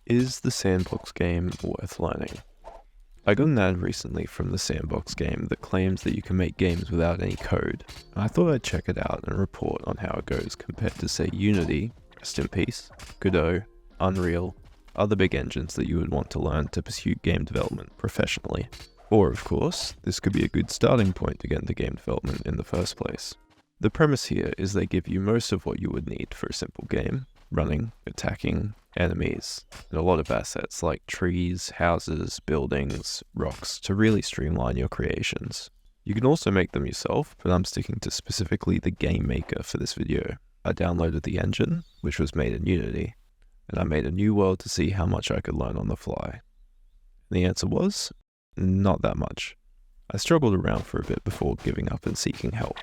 Is the Sandbox game worth learning? I got an ad recently from the Sandbox game that claims that you can make games without any code. I thought I'd check it out and report on how it goes compared to, say, Unity, rest in peace, Godot, Unreal, other big engines that you would want to learn to pursue game development professionally. Or, of course, this could be a good starting point to get into game development in the first place. The premise here is they give you most of what you would need for a simple game: running, attacking, enemies, and a lot of assets like trees, houses, buildings, rocks to really streamline your creations. You can also make them yourself, but I'm sticking to specifically the game maker for this video. I downloaded the engine, which was made in Unity, and I made a new world to see how much I could learn on the fly. And the answer was, not that much. I struggled around for a bit before giving up and seeking help.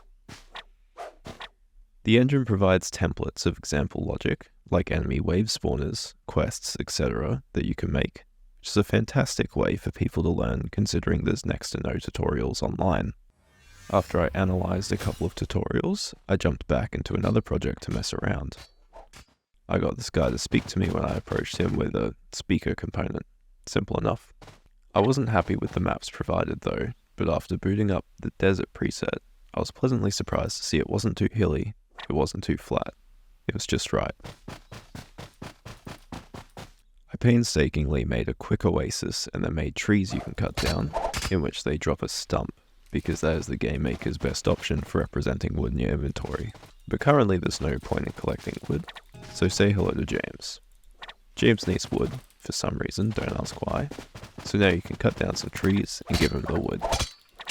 The engine provides templates of example logic, like enemy wave spawners, quests, etc. that you can make, which is a fantastic way for people to learn considering there's next to no tutorials online. After I analysed a couple of tutorials, I jumped back into another project to mess around. I got this guy to speak to me when I approached him with a speaker component. Simple enough. I wasn't happy with the maps provided though, but after booting up the desert preset, I was pleasantly surprised to see it wasn't too hilly, it wasn't too flat. It was just right. I painstakingly made a quick oasis and then made trees you can cut down, in which they drop a stump, because that is the game maker's best option for representing wood in your inventory. But currently there's no point in collecting wood, so say hello to James. James needs wood, for some reason, don't ask why. So now you can cut down some trees and give him the wood.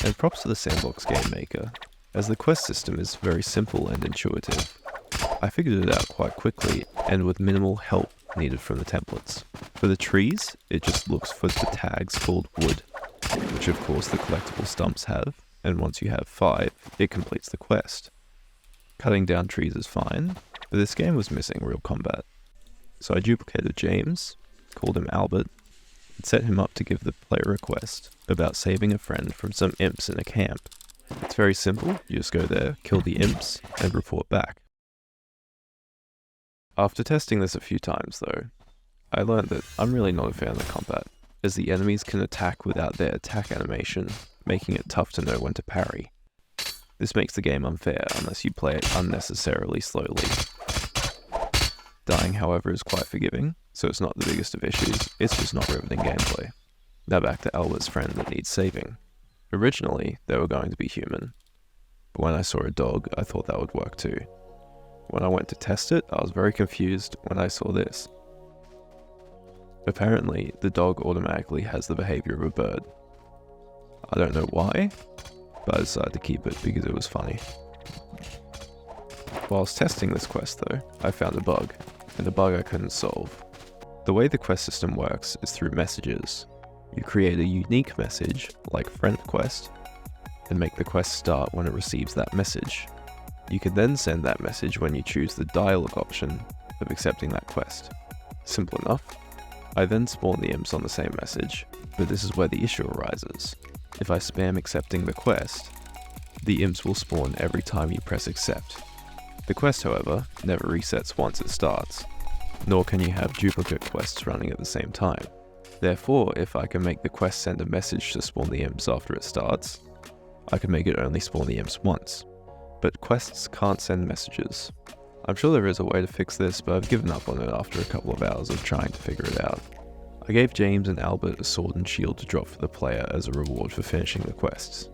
And props to the Sandbox game maker, as the quest system is very simple and intuitive. I figured it out quite quickly and with minimal help needed from the templates. For the trees, it just looks for the tags called wood, which of course the collectible stumps have, and once you have 5, it completes the quest. Cutting down trees is fine, but this game was missing real combat. So I duplicated James, called him Albert, and set him up to give the player a quest about saving a friend from some imps in a camp. It's very simple, you just go there, kill the imps, and report back. After testing this a few times though, I learned that I'm really not a fan of the combat, as the enemies can attack without their attack animation, making it tough to know when to parry. This makes the game unfair unless you play it unnecessarily slowly. Dying, however, is quite forgiving, so it's not the biggest of issues, it's just not riveting gameplay. Now back to Albert's friend that needs saving. Originally, they were going to be human, but when I saw a dog, I thought that would work too. When I went to test it, I was very confused when I saw this. Apparently, the dog automatically has the behavior of a bird. I don't know why, but I decided to keep it because it was funny. Whilst testing this quest though, I found a bug, and a bug I couldn't solve. The way the quest system works is through messages. You create a unique message, like friend quest, and make the quest start when it receives that message. You can then send that message when you choose the dialogue option of accepting that quest. Simple enough. I then spawn the imps on the same message, but this is where the issue arises. If I spam accepting the quest, the imps will spawn every time you press accept. The quest, however, never resets once it starts, nor can you have duplicate quests running at the same time. Therefore, if I can make the quest send a message to spawn the imps after it starts, I can make it only spawn the imps once. But quests can't send messages. I'm sure there is a way to fix this, but I've given up on it after a couple of hours of trying to figure it out. I gave James and Albert a sword and shield to drop for the player as a reward for finishing the quests.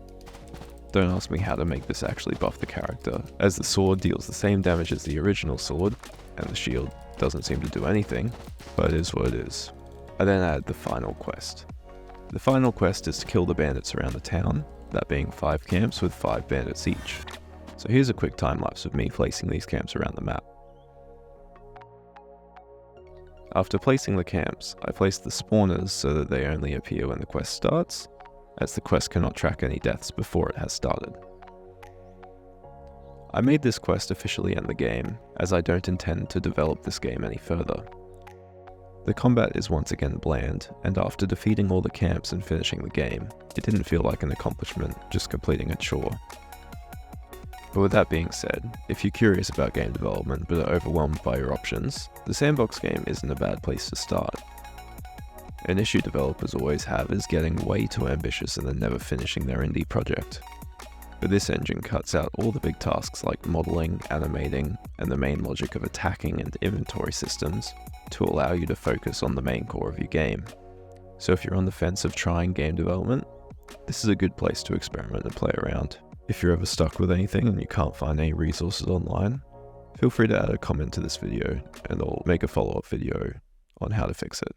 Don't ask me how to make this actually buff the character, as the sword deals the same damage as the original sword, and the shield doesn't seem to do anything, but it is what it is. I then added the final quest. The final quest is to kill the bandits around the town, that being 5 camps with 5 bandits each. So here's a quick time lapse of me placing these camps around the map. After placing the camps, I placed the spawners so that they only appear when the quest starts, as the quest cannot track any deaths before it has started. I made this quest officially end the game, as I don't intend to develop this game any further. The combat is once again bland, and after defeating all the camps and finishing the game, it didn't feel like an accomplishment, just completing a chore. But with that being said, if you're curious about game development but are overwhelmed by your options, the Sandbox game isn't a bad place to start. An issue developers always have is getting way too ambitious and then never finishing their indie project. But this engine cuts out all the big tasks like modeling, animating, and the main logic of attacking and inventory systems to allow you to focus on the main core of your game. So if you're on the fence of trying game development, this is a good place to experiment and play around. If you're ever stuck with anything and you can't find any resources online, feel free to add a comment to this video and I'll make a follow-up video on how to fix it,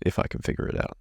if I can figure it out.